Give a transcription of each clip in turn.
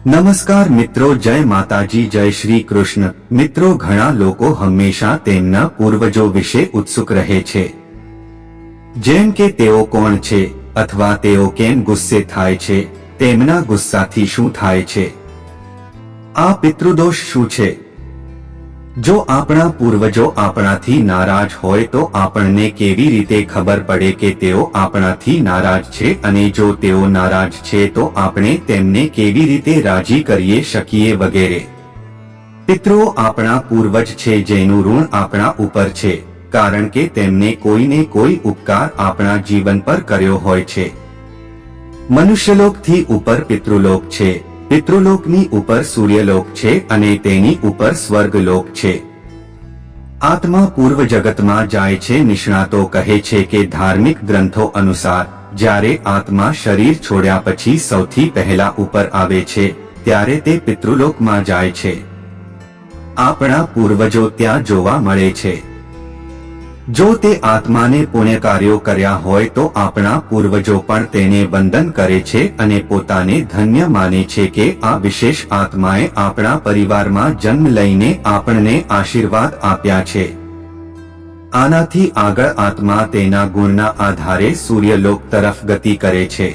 નમસ્કાર મિત્રો, જય માતાજી, જય શ્રી કૃષ્ણ। મિત્રો, ઘણા લોકો હંમેશા તેમના પૂર્વજો વિશે ઉત્સુક રહે છે, જેમ કે તેઓ કોણ છે અથવા તેઓ કેમ ગુસ્સે થાય છે, તેમના ગુસ્સાથી શું થાય છે, આ પિતૃદોષ શું છે। જો આપણા પૂર્વજો આપણાથી નારાજ હોય તો આપણને કેવી રીતે ખબર પડે કે તેઓ આપણાથી નારાજ છે, અને જો તેઓ નારાજ છે તો આપણે તેમને કેવી રીતે રાજી કરી શકીએ વગેરે। પિતૃઓ આપણા પૂર્વજ છે જેનું ઋણ આપણા ઉપર છે, કારણ કે તેમને કોઈને કોઈ ઉપકાર આપણા જીવન પર કર્યો હોય છે। મનુષ્યલોકથી ઉપર પિતૃલોક છે, પિતૃલોકની ઉપર સૂર્યલોક છે અને તેની ઉપર સ્વર્ગલોક છે। આત્મા પૂર્વ જગતમાં જાય છે। નિષ્ણાતો કહે છે કે ધાર્મિક ગ્રંથો અનુસાર જ્યારે આત્મા શરીર છોડ્યા પછી સૌથી પહેલા ઉપર આવે છે ત્યારે તે પિતૃલોકમાં જાય છે। આપણા પૂર્વજો ત્યાં જોવા મળે છે। જો તે આત્માને પુણ્ય કાર્યો કર્યા હોય તો આપણા પૂર્વજો પણ તેને વંદન કરે છે અને પોતાને ધન્ય માને છે કે આ વિશેષ આત્માએ આપણા પરિવારમાં જન્મ લઈને આપણને આશીર્વાદ આપ્યા છે। આનાથી આગળ આત્મા તેના ગુણના આધારે સૂર્યલોક તરફ ગતિ કરે છે।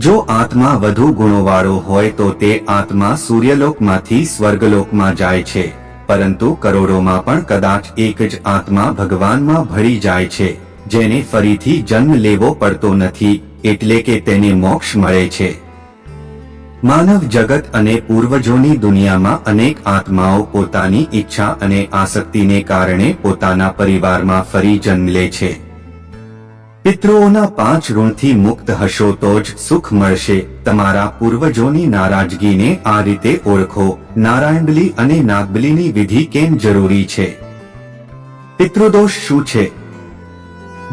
જો આત્મા વધુ ગુણોવાળો હોય તો તે આત્મા સૂર્યલોકમાંથી સ્વર્ગલોકમાં જાય છે, પરંતુ કરોડોમાં પણ કદાચ એક જ આત્મા ભગવાનમાં ભળી જાય છે, જેને ફરીથી જન્મ લેવો પડતો નથી, એટલે કે તેને મોક્ષ મળે છે। માનવ જગત અને પૂર્વજોની દુનિયામાં અનેક આત્માઓ પોતાની ઈચ્છા અને આસક્તિને કારણે પોતાના પરિવારમાં ફરી જન્મ લે છે। પિતૃઓના 5 ઋણથી મુક્ત હશો તો જ સુખ મળશે। તમારા પૂર્વજોની નારાજગીને આ રીતે ઓળખો। નારાયણબલી અને નાગબલીની વિધિ કેમ જરૂરી છે? પિતૃદોષ શું છે?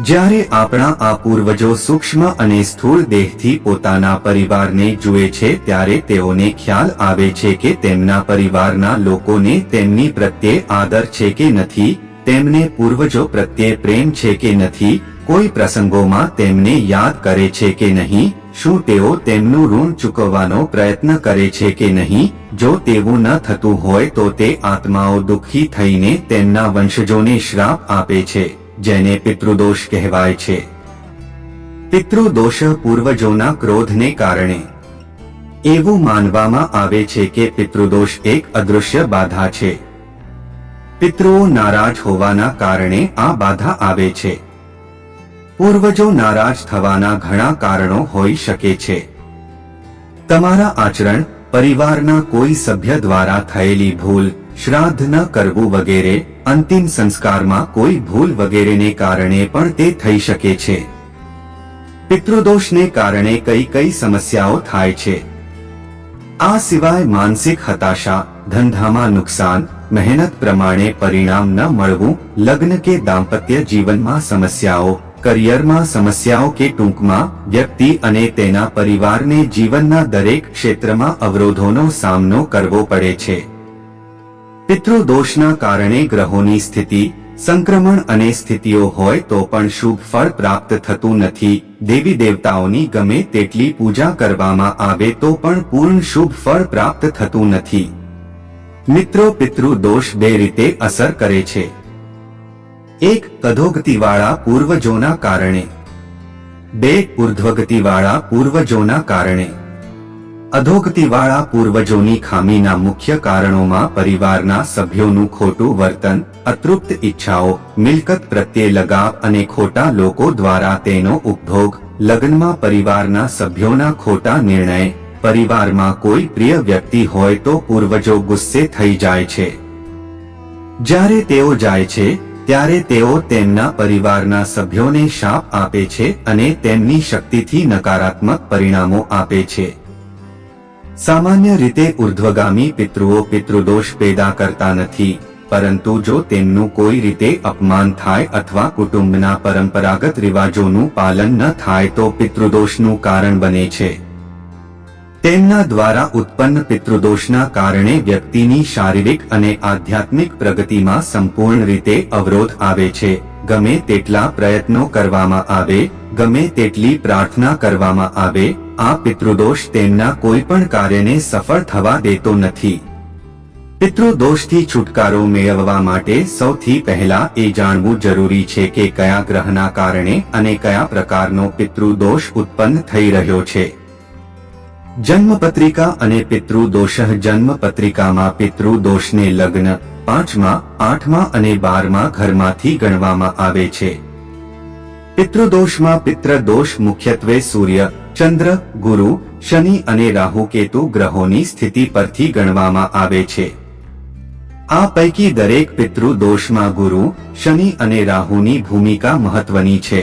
જ્યારે આપણા આ પૂર્વજો સૂક્ષ્મ અને સ્થૂળ દેહથી પોતાના પરિવારને જુએ છે ત્યારે તેઓને ખ્યાલ આવે છે કે તેમના પરિવારના લોકોને તેમની પ્રત્યે આદર છે કે નથી, તેમને પૂર્વજો પ્રત્યે પ્રેમ છે કે નથી, કોઈ પ્રસંગોમાં તેમને યાદ કરે છે કે નહીં, શું તેઓ તેમનું ઋણ ચૂકવવાનો પ્રયત્ન કરે છે કે નહીં। જો તેવું ન થતું હોય તો તે આત્માઓ દુઃખી થઈને તેમના વંશજોને શ્રાપ આપે છે, જેને પિતૃદોષ કહેવાય છે। પિતૃદોષ પૂર્વજોના ક્રોધને કારણે। એવું માનવામાં આવે છે કે પિતૃદોષ એક અદૃશ્ય બાધા છે। પિતૃઓ નારાજ હોવાના કારણે આ બાધા આવે છે। પૂર્વજો નારાજ થવાના ઘણા કારણો હોઈ શકે છે। તમારા આચરણ, પરિવારના કોઈ સભ્ય દ્વારા થયેલી ભૂલ, શ્રાદ્ધ ન કરવું વગેરે, અંતિમ સંસ્કારમાં કોઈ ભૂલ વગેરેને કારણે પણ તે થઈ શકે છે। પિતૃદોષને કારણે કઈ કઈ સમસ્યાઓ થાય છે? આ સિવાય માનસિક હતાશા, ધંધામાં નુકસાન, મહેનત પ્રમાણે પરિણામ ન મળવું, લગ્ન કે દાંપત્ય જીવનમાં સમસ્યાઓ, કરિયરમાં સમસ્યાઓ કે ટૂંકમાં વ્યક્તિ અને તેના પરિવારને જીવનના દરેક ક્ષેત્રમાં અવરોધોનો સામનો કરવો પડે છે। પિતૃદોષના કારણે ગ્રહોની સ્થિતિ, સંક્રમણ અને સ્થિતિઓ હોય તો પણ શુભ ફળ પ્રાપ્ત થતું નથી। દેવી દેવતાઓની ગમે તેટલી પૂજા કરવામાં આવે તો પણ પૂર્ણ શુભ ફળ પ્રાપ્ત થતું નથી। મિત્રો, પિતૃદોષ બે રીતે અસર કરે છે। એક, અધોગતિવાળા પૂર્વજોના કારણે। 2, ઉર્ધ્વગતિવાળા પૂર્વજોના કારણે। અધોગતિવાળા પૂર્વજોની ખામીના મુખ્ય કારણોમાં પરિવારના સભ્યોનું ખોટું વર્તન, અતૃપ્ત ઈચ્છાઓ, મિલકત પ્રત્યે લગાવ અને ખોટા લોકો દ્વારા તેનો ઉપભોગ, લગ્નમાં પરિવારના સભ્યોના ખોટા નિર્ણય, પરિવારમાં કોઈ પ્રિય વ્યક્તિ હોય તો પૂર્વજો ગુસ્સે થઈ જાય છે। જ્યારે તેઓ જાય છે ત્યારે તેઓ તેમના પરિવારના સભ્યોને શાપ આપે છે અને તેમની શક્તિથી નકારાત્મક પરિણામો આપે છે। સામાન્ય રીતે ઉર્ધ્વગામી પિતૃઓ પિતૃદોષ પેદા કરતા નથી, પરંતુ જો તેમનું કોઈ રીતે અપમાન થાય અથવા કુટુંબના પરંપરાગત રિવાજોનું પાલન ન થાય તો પિતૃદોષનું કારણ બને છે। તેમના દ્વારા ઉત્પન્ન પિતૃદોષના કારણે વ્યક્તિની શારીરિક અને આધ્યાત્મિક પ્રગતિમાં સંપૂર્ણ રીતે અવરોધ આવે છે। ગમે તેટલા પ્રયત્નો કરવામાં આવે, ગમે તેટલી પ્રાર્થના કરવામાં આવે, આ પિતૃદોષ તેમના કોઈ પણ કાર્યને સફળ થવા દેતો નથી. પિતૃદોષથી છુટકારો મેળવવા માટે સૌથી પહેલા એ જાણવું જરૂરી છે કે કયા ગ્રહના કારણે અને કયા પ્રકારનો પિતૃદોષ ઉત્પન્ન થઈ રહ્યો છે. જન્મપત્રિકા અને પિતૃદોષ. જન્મપત્રિકામાં પિતૃદોષને લગ્ન 5મા, 8મા અને 12મા ઘરમાંથી ગણવામાં આવે છે. પિતૃદોષમાં પિતૃદોષ મુખ્યત્વે સૂર્ય, ચંદ્ર, ગુરુ, શનિ અને રાહુ કેતુ ગ્રહોની સ્થિતિ પરથી ગણવામાં આવે છે. આ પૈકી દરેક પિતૃદોષમાં ગુરુ, શનિ અને રાહુની ભૂમિકા મહત્વની છે.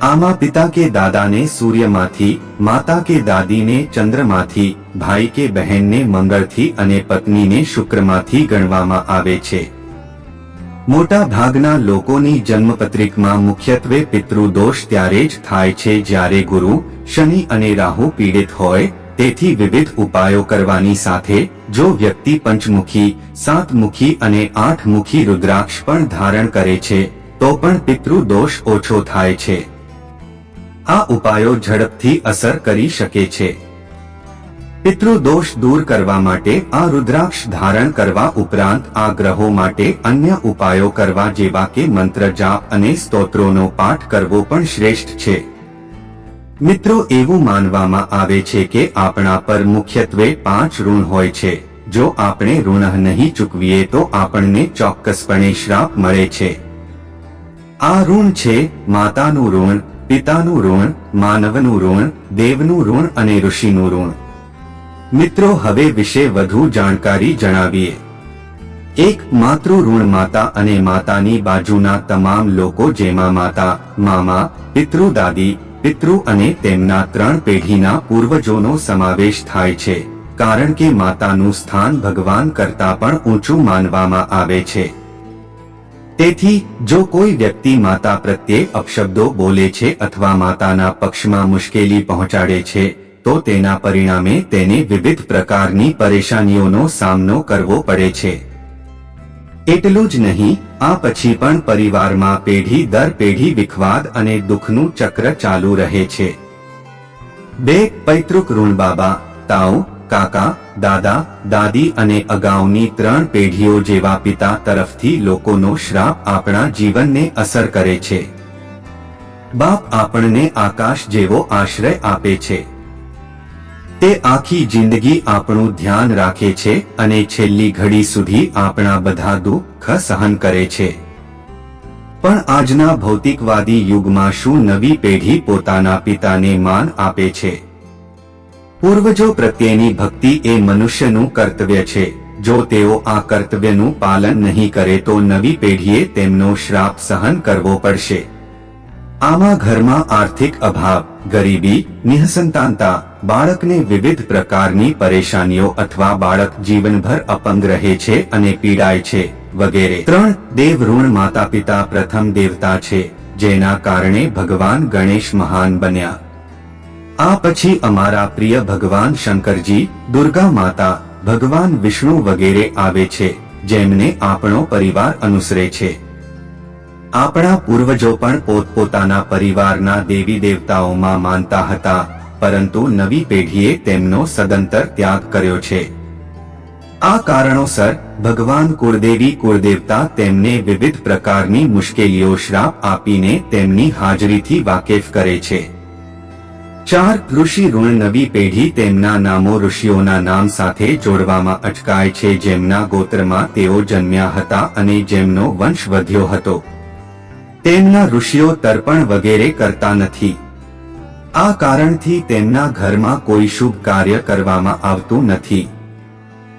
આમાં પિતા કે દાદાને સૂર્યમાંથી, માતા કે દાદીને ચંદ્રમાંથી, ભાઈ કે બહેનને મંગળથી અને પત્નીને શુક્રમાંથી ગણવામાં આવે છે. મોટા ભાગના લોકોની જન્મપત્રિકમાં મુખ્યત્વે પિતૃદોષ ત્યારે જ થાય છે જ્યારે ગુરુ, શનિ અને રાહુ પીડિત હોય. તેથી વિવિધ ઉપાયો કરવાની સાથે જો વ્યક્તિ પંચમુખી, સાતમુખી અને આઠમુખી રુદ્રાક્ષ પણ ધારણ કરે છે તો પણ પિતૃદોષ ઓછો થાય છે. આ ઉપાયો ઝડપથી અસર કરી શકે છે. પિતૃદોષ દૂર કરવા માટે આ રુદ્રાક્ષ ધારણ કરવા ઉપરાંત આ ગ્રહો માટે અન્ય ઉપાયો કરવા જેવા કે મંત્ર જાપ અને સ્તોત્રોનો પાઠ કરવો પણ શ્રેષ્ઠ છે. મિત્રો, એવું માનવામાં આવે છે કે આપણા પર મુખ્યત્વે 5 ઋણ હોય છે. જો આપણે ઋણ નહીં ચૂકવીએ તો આપણને ચોક્કસપણે શ્રાપ મળે છે. આ ઋણ છે માતાનું ઋણ, પિતાનું ઋણ, માનવનું ઋણ, દેવનું ઋણ અને ઋષિનું ઋણ. મિત્રો, હવે વિશે વધુ જાણકારી જણાવીએ. એક માતૃ ઋણ. માતા અને માતાની બાજુના તમામ લોકો જેમાં માતા, મામા, પિતૃદાદી, પિતૃ અને તેમના 3 પેઢીના પૂર્વજોનો સમાવેશ થાય છે, કારણ કે માતાનું સ્થાન ભગવાન કરતાં પણ ઊંચું માનવામાં આવે છે. તેથી જો કોઈ વ્યક્તિ માતા પ્રત્યે અપશબ્દો બોલે છે અથવા માતાના પક્ષમાં મુશ્કેલી પહોંચાડે છે તો તેના પરિણામે તેને વિવિધ પ્રકારની પરેશાનીઓનો સામનો કરવો પડે છે. એટલું જ નહીં, આ પછી પણ પરિવારમાં પેઢી દર પેઢી વિખવાદ અને દુઃખનું ચક્ર ચાલુ રહે છે. 2 પૈતૃક ઋણ. બાબા, તાઉ, કાકા, દાદા, દાદી અને અગાઉની 3 પેઢીઓ જેવા પિતા તરફથી લોકોનો શ્રાપ આપણા જીવનને અસર કરે છે. બાપ આપણને આકાશ જેવો આશ્રય આપે છે. તે આખી જિંદગી આપણું ધ્યાન રાખે છે અને છેલ્લી ઘડી સુધી આપણા બધા દુઃખ સહન કરે છે. પણ આજના ભૌતિકવાદી યુગમાં શું નવી પેઢી પોતાના પિતાને માન આપે છે? પૂર્વજો પ્રત્યેની ભક્તિ એ મનુષ્યનું કર્તવ્ય છે. જો તેઓ આ કર્તવ્યનું પાલન નહીં કરે તો નવી પેઢીએ તેમનો શ્રાપ સહન કરવો પડશે. આમાં ઘરમાં આર્થિક અભાવ, ગરીબી, નિઃસંતાનતા, બાળકને વિવિધ પ્રકારની પરેશાનીઓ અથવા બાળક જીવનભર અપંગ રહે છે અને પીડાય છે વગેરે. 3 દેવ ઋણ. માતા પિતા પ્રથમ દેવતા છે જેના કારણે ભગવાન ગણેશ મહાન બન્યા. આ પછી અમારા પ્રિય ભગવાન શંકરજી, દુર્ગા માતા, ભગવાન વિષ્ણુ વગેરે આવે છે જેમને આપણો પરિવાર અનુસરે છે. આપણા પૂર્વજો પણ પોતપોતાના પરિવારના દેવી દેવતાઓમાં માનતા હતા, પરંતુ નવી પેઢીએ તેમનો સદંતર ત્યાગ કર્યો છે. આ કારણોસર ભગવાન કુળદેવી કુળદેવતા તેમને વિવિધ પ્રકારની મુશ્કેલીઓ શ્રાપ આપીને તેમની હાજરીથી વાકેફ કરે છે. 4 ઋષિ ઋણ. નવી પેઢી તેમના નામો ઋષિઓના નામ સાથે જોડવામાં અટકાય છે જેમના ગોત્રમાં તેઓ જન્મ્યા હતા અને જેમનો વંશ વધ્યો હતો. તેમના ઋષિઓ તર્પણ વગેરે કરતા નથી. આ કારણથી તેમના ઘરમાં કોઈ શુભ કાર્ય કરવામાં આવતું નથી.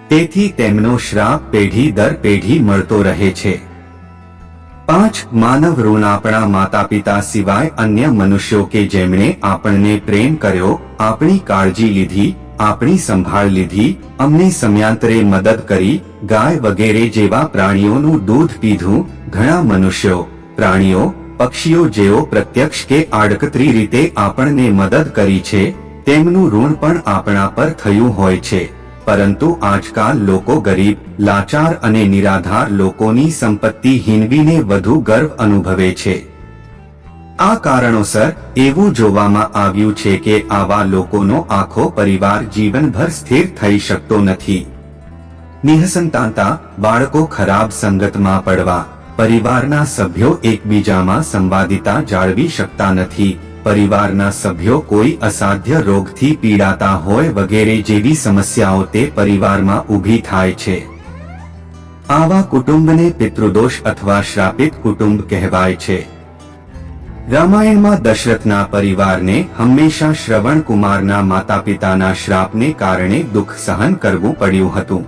તેથી તેમનો શ્રાપ પેઢી દર પેઢી મળતો રહે છે. 5 માનવ ઋણ. આપણા માતા પિતા સિવાય અન્ય મનુષ્યો કે જેમણે આપણને પ્રેમ કર્યો, આપણી કાળજી લીધી, આપણી સંભાળ લીધી, અમને સમયાંતરે મદદ કરી, ગાય વગેરે જેવા પ્રાણીઓનું દૂધ પીધું. ઘણા મનુષ્યો, પ્રાણીઓ, પક્ષીઓ જેઓ પ્રત્યક્ષ કે આડકતરી રીતે આપણને મદદ કરી છે તેમનું ઋણ પણ આપણા પર થયું હોય છે. પરંતુ આજકાલ લોકો ગરીબ, લાચાર અને નિરાધાર લોકોની સંપત્તિ હીનવીને વધુ ગર્વ અનુભવે છે. આ કારણોસર એવું જોવામાં આવ્યું છે કે આવા લોકોનો આખો પરિવાર જીવનભર સ્થિર થઈ શકતો નથી. નિઃસંતાનતા, બાળકો ખરાબ સંગતમાં પડવા, પરિવારના સભ્યો એકબીજામાં સંવાદિતા જાળવી શકતા નથી, પરિવારના સભ્યો કોઈ અસાધ્ય રોગથી પીડાતા હોય વગેરે જેવી સમસ્યાઓ તે પરિવારમાં ઊભી થાય છે. આવા કુટુંબને પિતૃદોષ અથવા શ્રાપિત કુટુંબ કહેવાય છે. રામાયણમાં દશરથના પરિવારને હંમેશા શ્રવણ કુમારના માતા પિતાના શ્રાપને કારણે દુઃખ સહન કરવું પડ્યું હતું.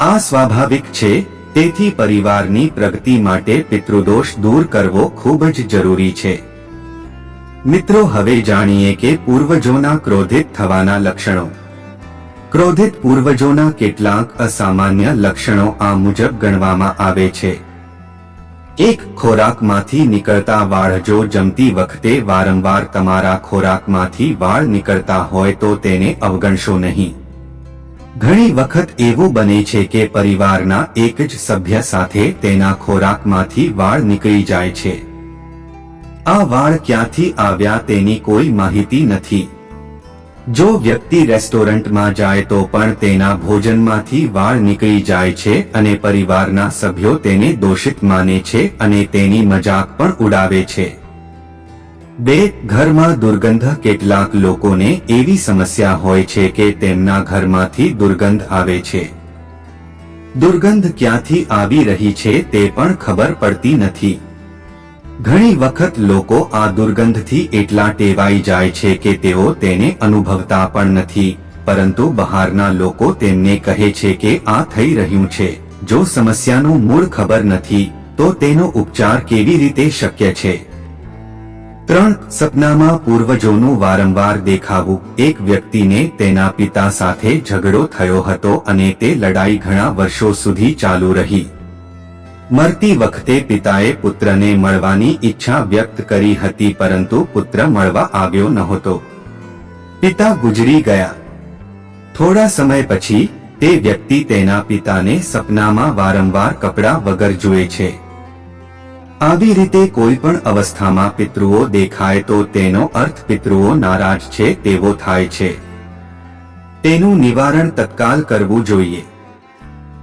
આ સ્વાભાવિક છે, તેથી પરિવારની પ્રગતિ માટે પિતૃદોષ દૂર કરવો ખૂબ જ જરૂરી છે. મિત્રો, હવે જાણીએ કે પૂર્વજોના ક્રોધિત થવાના લક્ષણો. ક્રોધિત પૂર્વજોના કેટલાક અસામાન્ય લક્ષણો આ મુજબ ગણવામાં આવે છે. 1. ખોરાકમાંથી નીકળતા વાળ. જો જમતી વખતે વારંવાર તમારા ખોરાકમાંથી વાળ નીકળતા હોય તો તેને અવગણશો નહીં. ઘણી વખત એવું બને છે કે પરિવારના એક જ સભ્ય સાથે તેના ખોરાકમાંથી વાળ નીકળી જાય છે. આ વાળ ક્યાંથી આવ્યા તેની કોઈ માહિતી નથી. જો વ્યક્તિ રેસ્ટોરન્ટમાં જાય તો પણ તેના ભોજનમાંથી વાળ નીકળી જાય છે અને પરિવારના સભ્યો તેને દોષિત માને છે અને તેની મજાક પણ ઉડાવે છે. 2. ઘરમાં દુર્ગંધ. કેટલાક લોકોને એવી સમસ્યા હોય છે કે તેમના ઘરમાંથી દુર્ગંધ આવે છે. દુર્ગંધ ક્યાંથી આવી રહી છે તે પણ ખબર પડતી નથી. ઘણી વખત લોકો આ દુર્ગંધથી એટલા ટેવાઈ જાય છે કે તેઓ તેને અનુભવતા પણ નથી, પરંતુ બહારના લોકો તેમને કહે છે કે આ થઈ રહ્યું છે. જો સમસ્યાનું મૂળ ખબર નથી તો તેનો ઉપચાર કેવી રીતે શક્ય છે? 3. સપનામાં પૂર્વજોનું વારંવાર દેખાવું. એક વ્યક્તિને તેના પિતા સાથે ઝઘડો થયો હતો અને તે લડાઈ ઘણા વર્ષો સુધી ચાલુ રહી. મરતી વખતે પિતાએ પુત્રને મળવાની ઈચ્છા વ્યક્ત કરી હતી, પરંતુ પુત્ર મળવા આવ્યો નહોતો. પિતા ગુજરી ગયા. થોડા સમય પછી તે વ્યક્તિ તેના પિતાને સપનામાં વારંવાર કપડા વગર જુએ છે. આવી રીતે કોઈ પણ અવસ્થામાં પિતૃઓ દેખાય તો તેનો અર્થ પિતૃઓ નારાજ છે તેવો થાય છે. તેનું નિવારણ તત્કાલ કરવું જોઈએ.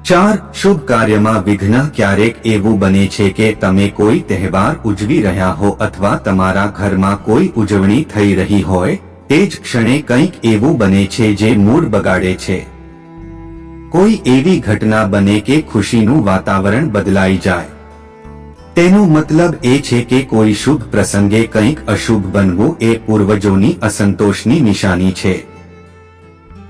4. શુભ કાર્યમાં વિઘ્ન. ક્યારેક એવું બને છે કે તમે કોઈ તહેવાર ઉજવી રહ્યા હો અથવા તમારા ઘરમાં કોઈ ઉજવણી થઈ રહી હોય, તે જ ક્ષણે કંઈક એવું બને છે જે મૂડ બગાડે છે. કોઈ એવી ઘટના બને કે ખુશીનું વાતાવરણ બદલાઈ જાય. તેનો મતલબ એ છે કે કોઈ શુભ પ્રસંગે કંઈક અશુભ બનવું એ પૂર્વજોની અસંતોષની નિશાની છે.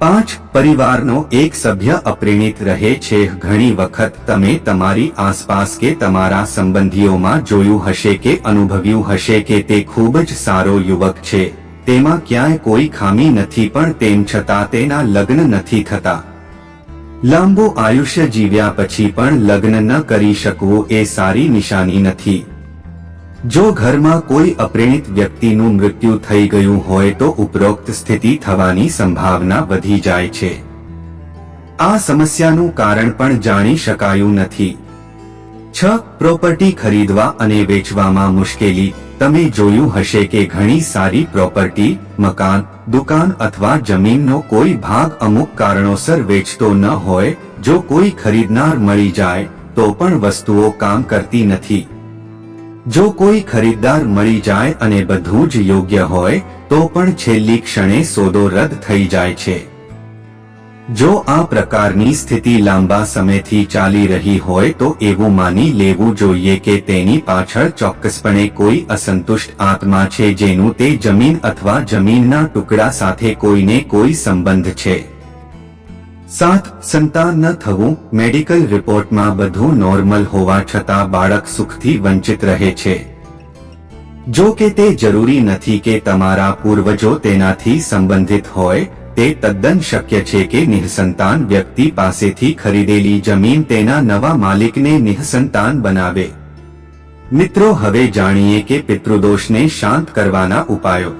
5. પરિવારનો એક સભ્ય અપ્રેણિત રહે છે. ઘણી વખત તમે તમારી આસપાસ કે તમારા સંબંધીઓમાં જોયું હશે કે અનુભવ્યું હશે કે તે ખૂબ જ સારો યુવક છે, તેમાં ક્યાંય કોઈ ખામી નથી, પણ તેમ છતાં તેના લગ્ન નથી થતા. લાંબુ આયુષ્ય જીવ્યા પછી પણ લગ્ન ન કરી શકવું એ સારી નિશાની નથી. જો ઘરમાં કોઈ અપ્રેણિત વ્યક્તિનું મૃત્યુ થઈ ગયું હોય તો ઉપરોક્ત સ્થિતિ થવાની સંભાવના વધી જાય છે. આ સમસ્યાનું કારણ પણ જાણી શકાયું નથી. 6. પ્રોપર્ટી ખરીદવા અને વેચવામાં મુશ્કેલી. તમે જોયું હશે કે ઘણી સારી પ્રોપર્ટી, મકાન, દુકાન અથવા જમીનનો કોઈ ભાગ અમુક કારણોસર વેચતો ન હોય. જો કોઈ ખરીદનાર મળી જાય તો પણ વસ્તુઓ કામ કરતી નથી. જો કોઈ ખરીદદાર મળી જાય અને બધું જ યોગ્ય હોય તો પણ છેલ્લી ક્ષણે સોદો રદ થઈ જાય છે. જો આ પ્રકારની સ્થિતિ લાંબા સમયથી ચાલી રહી હોય તો એવું માની લેવું જોઈએ કે તેની પાછળ ચોક્કસપણે કોઈ અસંતુષ્ટ આત્મા છે જેનું તે જમીન અથવા જમીનના ટુકડા સાથે કોઈને કોઈ સંબંધ છે. 7. સંતાન ન થવું. મેડિકલ રિપોર્ટમાં બધું નોર્મલ હોવા છતાં બાળક સુખથી વંચિત રહે છે. જો કે તે જરૂરી નથી કે તમારા પૂર્વજો તેનાથી સંબંધિત હોય. તે તદ્દન શક્ય છે કે નિઃસંતાન વ્યક્તિ પાસેથી ખરીદેલી જમીન તેના નવા માલિકને નિઃસંતાન બનાવે. મિત્રો, હવે જાણીએ કે પિતૃદોષને શાંત કરવાના ઉપાયો.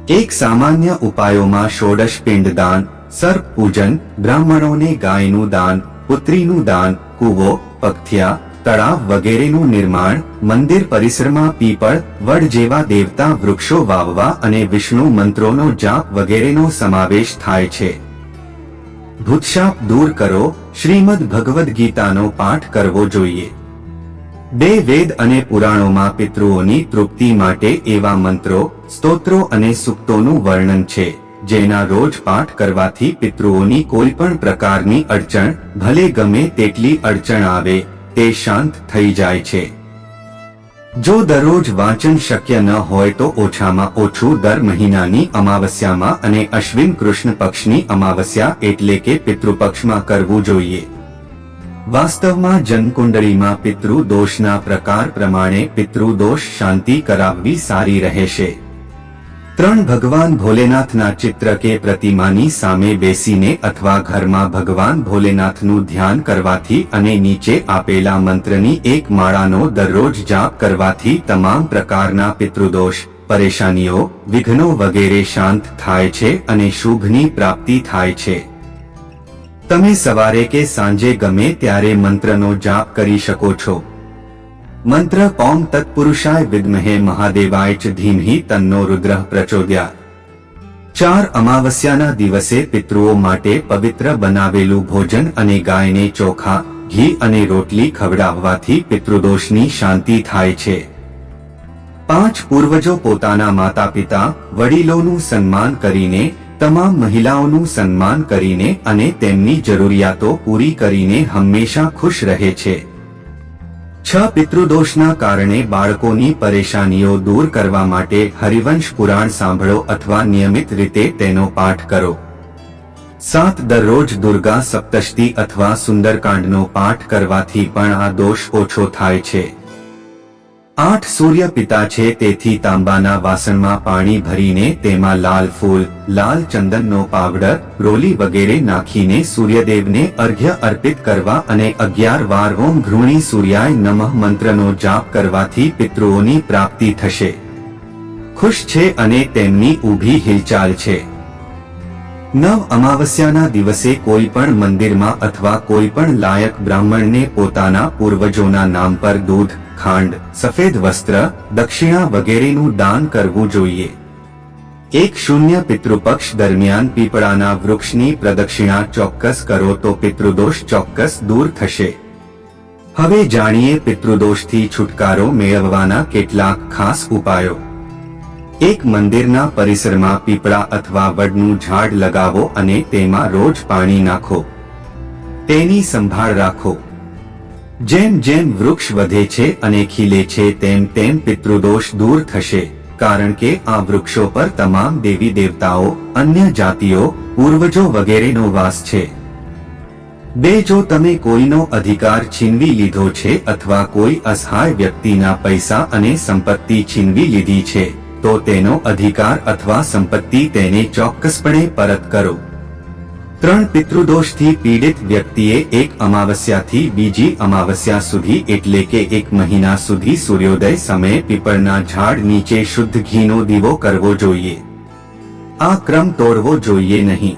એક સામાન્ય ઉપાયોમાં ષોડશ પિંડદાન, સર્પ પૂજન, બ્રાહ્મણોને ગાયનું દાન, પુત્રીનું દાન, કૂવો, પગથિયા, તળાવ વગેરેનું નિર્માણ, મંદિર પરિસરમાં પીપળ, વડ જેવા દેવતા વૃક્ષો વાવવા અને વિષ્ણુ મંત્રોનો જાપ વગેરેનો સમાવેશ થાય છે. ભૂતશાપ દૂર કરો, શ્રીમદ ભગવદ્ ગીતાનો પાઠ કરવો જોઈએ. 2 વેદ અને પુરાણોમાં પિતૃઓની તૃપ્તિ માટે એવા મંત્રો, સ્તોત્રો અને સૂક્તોનું વર્ણન છે જેના રોજ પાઠ કરવાથી પિતૃઓની કોઈ પણ પ્રકારની અડચણ, ભલે ગમે તેટલી અડચણ આવે, તે શાંત થઈ જાય છે. જો દરરોજ વાંચન શક્ય ન હોય તો ઓછામાં ઓછું દર મહિનાની અમાવસ્યામાં અને અશ્વિન કૃષ્ણ પક્ષની અમાવસ્યા એટલે કે પિતૃપક્ષમાં કરવું જોઈએ. વાસ્તવમાં જન્મકુંડળીમાં પિતૃદોષના પ્રકાર પ્રમાણે પિતૃદોષ શાંતિ કરાવવી સારી રહેશે. 3 ભગવાન ભોલેનાથના ચિત્ર કે પ્રતિમાની સામે બેસીને અથવા ઘરમાં ભગવાન ભોલેનાથનું ધ્યાન કરવાથી અને નીચે આપેલા મંત્રની એક માળાનો દરરોજ જાપ કરવાથી તમામ પ્રકારના પિતૃદોષ, પરેશાનીઓ, વિઘ્નો વગેરે શાંત થાય છે અને શુભની પ્રાપ્તિ થાય છે. તમે સવારે કે સાંજે ગમે ત્યારે મંત્રનો જાપ કરી શકો છો. મંત્ર ઓમ તત્પુરુષાય વિદ્મહે મહાદેવાય ચ ધીમહિ તન્નો રુદ્રઃ પ્રચોદયાત. 4 અમાવસ્યાના દિવસે પિતૃઓ માટે પવિત્ર બનાવેલું ભોજન અને ગાયને ચોખા, ઘી અને રોટલી ખવડાવવાથી પિતૃદોષની શાંતિ થાય છે. 5 પૂર્વજો પોતાના માતા પિતા, વડીલોનું સન્માન કરીને, તમામ મહિલાઓનું સન્માન કરીને અને તેમની જરૂરિયાતો પૂરી કરીને હંમેશા ખુશ રહે છે. 6 પિતૃદોષના કારણે બાળકોની પરેશાનીઓ દૂર કરવા માટે હરિવંશ પુરાણ સાંભળો અથવા નિયમિત રીતે તેનો પાઠ કરો. 7 દરરોજ દુર્ગા સપ્તશતી અથવા સુંદરકાંડનો પાઠ કરવાથી પણ આ દોષ ઓછો થાય છે. 8 સૂર્ય પિતા છે તેથી તાંબાના વાસણમાં પાણી ભરીને તેમાં લાલ ફૂલ, લાલ ચંદનનો પાવડર, રોલી વગેરે નાખીને સૂર્યદેવને અર્ઘ્ય અર્પિત કરવા અને 11 વાર ઓમ ઘૃણી સૂર્યાય નમઃ મંત્રનો જાપ કરવાથી પિતૃઓની પ્રાપ્તિ થશે. ખુશ છે અને તેમની ઊભી હિલચાલ છે. 9 અમાવસ્યાના દિવસે કોઈ પણ મંદિરમાં અથવા કોઈ પણ લાયક બ્રાહ્મણને પોતાના પૂર્વજોના નામ પર દૂધ, ખાંડ, સફેદ વસ્ત્ર, દક્ષિણા વગેરેનું દાન કરવું જોઈએ. 1 પિતૃપક્ષ દરમિયાન પીપળાના વૃક્ષની પ્રદક્ષિણા ચોક્કસ કરો તો પિતૃદોષ ચોક્કસ દૂર થશે. હવે જાણીએ પિતૃદોષથી છુટકારો મેળવવાના કેટલાક ખાસ ઉપાયો. 1 મંદિરના પરિસરમાં પીપળા અથવા વડનું ઝાડ લગાવો અને તેમાં રોજ પાણી નાખો. તેની સંભાળ રાખો. જેમ જેમ વૃક્ષ વધે છે અને ખીલે છે તેમ તેમ પિતૃદોષ દૂર થશે, કારણ કે આ વૃક્ષો પર તમામ દેવી દેવતાઓ, અન્ય જાતિઓ, પૂર્વજો વગેરેનો વાસ છે. 2 જો તમે કોઈનો અધિકાર છીનવી લીધો છે અથવા કોઈ અસહાય વ્યક્તિના પૈસા અને સંપત્તિ છીનવી લીધી છે તો તેનો અધિકાર અથવા સંપત્તિ તેને ચોક્કસપણે પરત કરો. 3 પિતૃદોષથી પીડિત વ્યક્તિએ 1 અમાવસ્યાથી બીજી અમાવસ્યા સુધી એટલે કે 1 મહિના સુધી સૂર્યોદય સમયે પીપળના ઝાડ નીચે શુદ્ધ ઘીનો દીવો કરવો જોઈએ. આ ક્રમ તોડવો જોઈએ નહીં.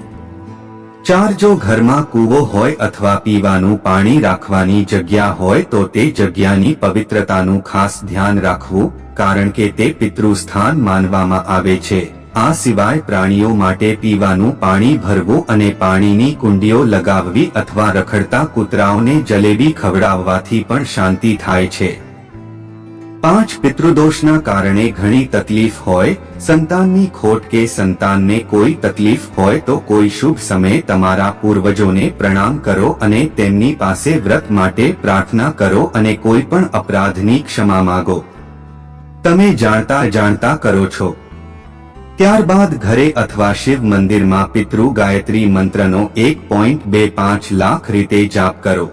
4 જો ઘરમાં કૂવો હોય અથવા પીવાનું પાણી રાખવાની જગ્યા હોય તો તે જગ્યાની પવિત્રતાનું ખાસ ધ્યાન રાખવું, કારણ કે તે પિતૃસ્થાન માનવામાં આવે છે. આ સિવાય પ્રાણીઓ માટે પીવાનું પાણી ભરવું અને પાણીની કુંડીઓ લગાવવી અથવા રખડતા કૂતરાઓને જલેબી ખવડાવવાથી પણ શાંતિ થાય છે. 5 પિતૃદોષના કારણે ઘણી તકલીફ હોય, સંતાનની ખોટ કે સંતાનને કોઈ તકલીફ હોય તો કોઈ શુભ સમયે તમારા પૂર્વજોને પ્રણામ કરો અને તેમની પાસે વ્રત માટે પ્રાર્થના કરો અને કોઈ પણ અપરાધની ક્ષમા માંગો. તમે જાણતા જાણતા કરો છો. ત્યારબાદ ઘરે અથવા શિવ મંદિરમાં પિતૃ ગાયત્રી મંત્રનો 1.25 લાખ રીતે જાપ કરો.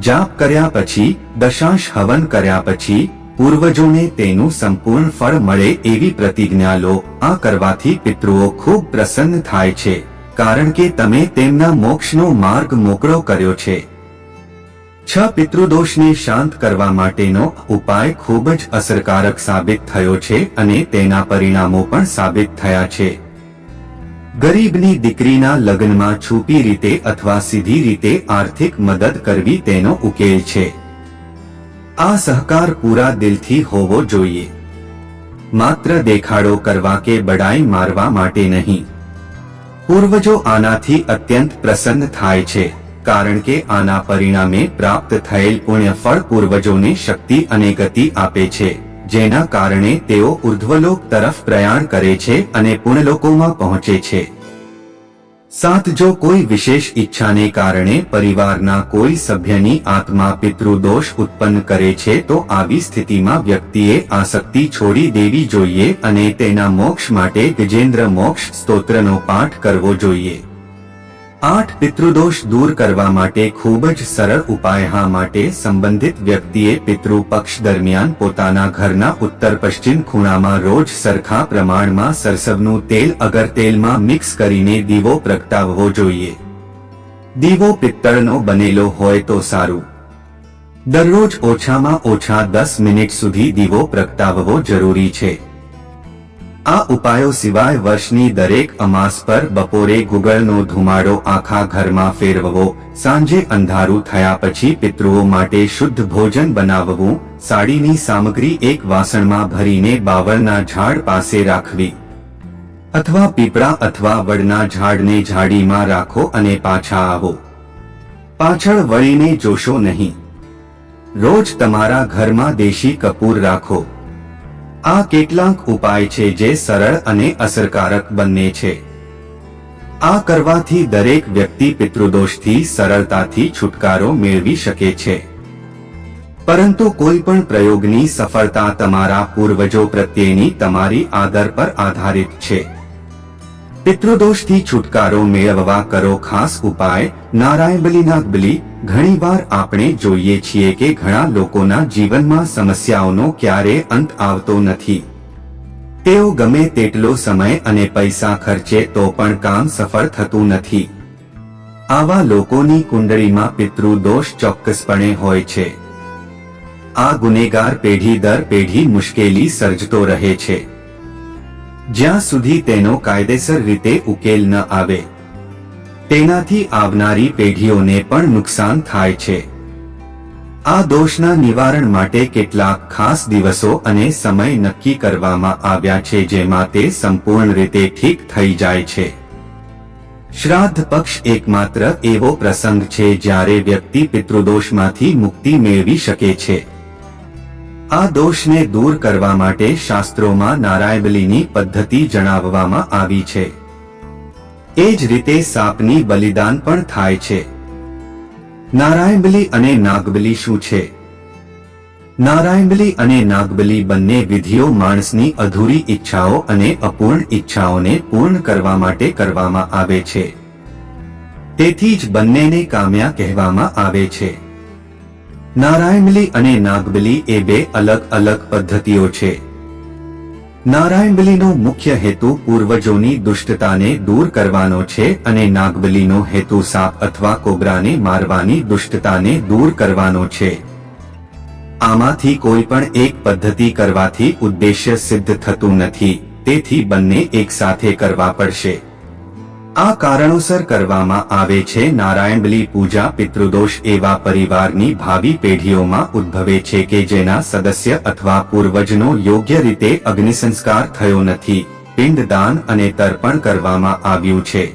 જાપ કર્યા પછી, દશાંશ હવન કર્યા પછી પૂર્વજોને તેનું સંપૂર્ણ ફળ મળે એવી પ્રતિજ્ઞા લો. આ કરવાથી પિતૃઓ ખૂબ પ્રસન્ન થાય છે, કારણ કે તમે તેમના મોક્ષનો માર્ગ મોકળો કર્યો છે. 6 પિતૃદોષને શાંત કરવા માટેનો ઉપાય ખૂબ જ અસરકારક સાબિત થયો છે અને તેના પરિણામો પણ સાબિત થયા છે. ગરીબની દીકરીના લગ્નમાં છુપી રીતે અથવા સીધી રીતે આર્થિક મદદ કરવી તેનો ઉકેલ છે. આ સહકાર પૂરા દિલથી હોવો જોઈએ, માત્ર દેખાડો કરવા કે બડાઈ મારવા માટે નહીં. પૂર્વજો આનાથી અત્યંત પ્રસન્ન થાય છે, કારણ કે આના પરિણામે પ્રાપ્ત થયેલ પુણ્ય ફળ પૂર્વજોને શક્તિ અને ગતિ આપે છે, જેના કારણે તેઓ ઉર્ધ્વલોક તરફ પ્રયાણ કરે છે અને પુણ્યલોકોમાં પહોંચે છે. 7 જો કોઈ વિશેષ ઈચ્છાને કારણે પરિવારના કોઈ સભ્યની આત્મા પિતૃદોષ ઉત્પન્ન કરે છે તો આવી સ્થિતિમાં વ્યક્તિએ આસક્તિ છોડી દેવી જોઈએ અને તેના મોક્ષ માટે ગજેન્દ્ર મોક્ષ સ્તોત્રનો પાઠ કરવો જોઈએ. 8 પિતૃદોષ દૂર કરવા માટે ખૂબ જ સરળ ઉપાય. માટે સંબંધિત વ્યક્તિએ પિતૃ પક્ષ દરમિયાન પોતાના ઘરના ઉત્તર પશ્ચિમ ખૂણામાં રોજ સરખા પ્રમાણમાં સરસવનું તેલ અગર તેલમાં મિક્સ કરીને દીવો પ્રગટાવવો જોઈએ. દીવો પિત્તળનો બનેલો હોય તો સારું. દરરોજ ઓછામાં ઓછા 10 મિનિટ સુધી દીવો પ્રગટાવવો જરૂરી છે. આ ઉપાયો સિવાય વર્ષની દરેક અમાસ પર બપોરે ગુગળનો ધુમાડો આખા ઘરમાં ફેરવવો, સાંજે અંધારું થયા પછી પિતૃઓ માટે શુદ્ધ ભોજન બનાવવું, સાડીની સામગ્રી એક વાસણમાં ભરીને બાવળના ઝાડ પાસે રાખવી અથવા પીપળા અથવા વડના ઝાડને ઝાડીમાં રાખો અને પાછા આવો. પાછળ વળીને જોશો નહીં. રોજ તમારા ઘરમાં દેશી કપૂર રાખો. આ કેટલાક ઉપાય છે જે સરળ અને અસરકારક બંને છે. આ કરવાથી દરેક વ્યક્તિ પિતૃદોષથી સરળતાથી છુટકારો મેળવી શકે છે. પરંતુ કોઈ પણ પ્રયોગની સફળતા તમારા પૂર્વજો પ્રત્યેની તમારી આદર પર આધારિત છે. પિતૃદોષથી છુટકારો મેળવવા કરો ખાસ ઉપાય. નારાયણબલી નાગબલી. ઘણીવાર આપણે જોઈએ છીએ કે ઘણા લોકોના જીવનમાં સમસ્યાઓનો ક્યારેય અંત આવતો નથી. તેઓ ગમે તેટલો સમય અને પૈસા ખર્ચે તો પણ કામ સફળ થતું નથી. આવા લોકોની કુંડળીમાં પિતૃદોષ ચોક્કસપણે હોય છે. આ ગુનેગાર પેઢી દર પેઢી મુશ્કેલી સર્જતો રહે છે, જ્યાં સુધી તેનો કાયદેસર રીતે ઉકેલ ન આવે. તેનાથી આવનારી પેઢીઓને પણ નુકસાન થાય છે. આ દોષના નિવારણ માટે કેટલાક ખાસ દિવસો અને સમય નક્કી કરવામાં આવ્યા છે જેમાં તે સંપૂર્ણ રીતે ઠીક થઈ જાય છે. શ્રાદ્ધ પક્ષ એકમાત્ર એવો પ્રસંગ છે જ્યારે વ્યક્તિ પિતૃદોષમાંથી મુક્તિ મેળવી શકે છે. આ દોષને દૂર કરવા માટે શાસ્ત્રોમાં નારાયણબલીની પદ્ધતિ જણાવવામાં આવી છે. એ જ રીતે સાપની બલિદાન પણ થાય છે. નારાયણબલી અને નાગબલી શું છે? નારાયણબલી અને નાગબલી બંને વિધિઓ માણસની અધૂરી ઈચ્છાઓ અને અપૂર્ણ ઈચ્છાઓને પૂર્ણ કરવા માટે કરવામાં આવે છે. તેથી જ બંનેને કામ્યા કહેવામાં આવે છે. નારાયણબલી અને નાગબલી એ બે અલગ અલગ પદ્ધતિઓ છે. નારાયણબલીનો મુખ્ય હેતુ પૂર્વજોની દુષ્ટતાને દૂર કરવાનો છે અને નાગબલીનો હેતુ સાપ અથવા કોબરાને મારવાની દુષ્ટતાને દૂર કરવાનો છે. આમાંથી કોઈ પણ એક પદ્ધતિ કરવાથી ઉદ્દેશ્ય સિદ્ધ થતું નથી, તેથી બંને એકસાથે કરવા પડશે. આ કારણોસર કરવામાં આવે છે. નારાયણબલી પૂજા પિતૃદોષ એવા પરિવારની ભાવિ પેઢીઓમાં ઉદ્ભવે છે કે જેના સદસ્ય અથવા પૂર્વજનો યોગ્ય રીતે અગ્નિસંસ્કાર થયો નથી, પિંડદાન અને તર્પણ કરવામાં આવ્યું છે.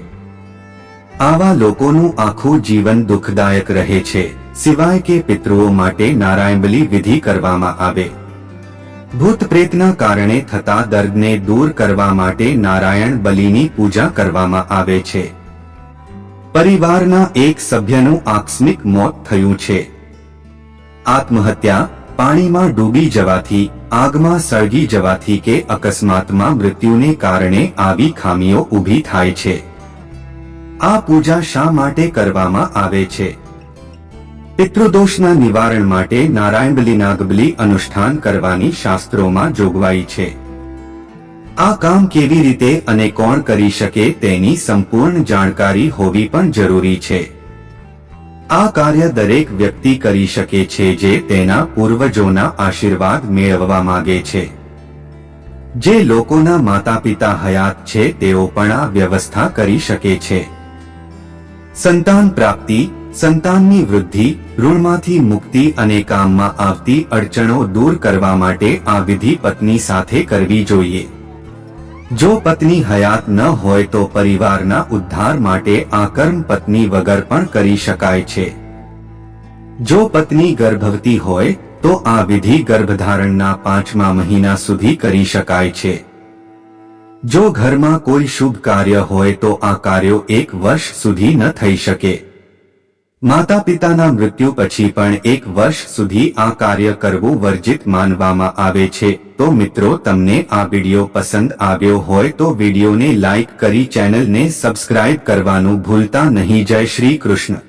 આવા લોકોનું આખું જીવન દુઃખદાયક રહે છે, સિવાય કે પિતૃઓ માટે નારાયણબલી વિધિ કરવામાં આવે. ભૂત પ્રેતના કારણે થતા દર્દને દૂર કરવા માટે નારાયણ બલિની પૂજા કરવામાં આવે છે. પરિવારના એક સભ્યનું આકસ્મિક મોત થયું છે. આત્મહત્યા, પાણીમાં ડૂબી જવાથી, આગમાં સળગી જવાથી કે અકસ્માતમાં મૃત્યુને કારણે આવી ખામીઓ ઊભી થાય છે. આ પૂજા શા માટે કરવામાં આવે છે? પિતૃદોષના નિવારણ માટે નારાયણબલી નાગબલી અનુષ્ઠાન કરવાની શાસ્ત્રોમાં જોગવાઈ છે. આ કામ કેવી રીતે અને કોણ કરી શકે તેની સંપૂર્ણ જાણકારી હોવી પણ જરૂરી છે. આ કાર્ય દરેક વ્યક્તિ કરી શકે છે જે તેના પૂર્વજોના આશીર્વાદ મેળવવા માંગે છે. જે લોકોના માતા પિતા હયાત છે તેઓ પણ આ વ્યવસ્થા કરી શકે છે. સંતાન પ્રાપ્તિ, સંતાનની વૃદ્ધિ, ઋણમાંથી મુક્તિ અને કામમાં આવતી અડચણો દૂર કરવા માટે આ વિધિ પત્ની સાથે કરવી જોઈએ. જો પત્ની હયાત ન હોય તો પરિવારના ઉદ્ધાર માટે આ કર્મ પત્ની વગર પણ કરી શકાય છે. જો પત્ની ગર્ભવતી હોય તો આ વિધિ ગર્ભધારણના 5મા મહિના સુધી કરી શકાય છે. જો ઘરમાં કોઈ શુભ કાર્ય હોય તો આ કાર્યો 1 વર્ષ સુધી ન થઈ શકે. માતા પિતાના મૃત્યુ પછી પણ 1 વર્ષ સુધી આ કાર્ય કરવું વર્જિત માનવામાં આવે છે. તો મિત્રો, તમને આ વિડિયો પસંદ આવ્યો હોય તો વિડિયોને લાઈક કરી ચેનલને સબસ્ક્રાઇબ કરવાનું ભૂલતા નહીં. જય શ્રી કૃષ્ણ.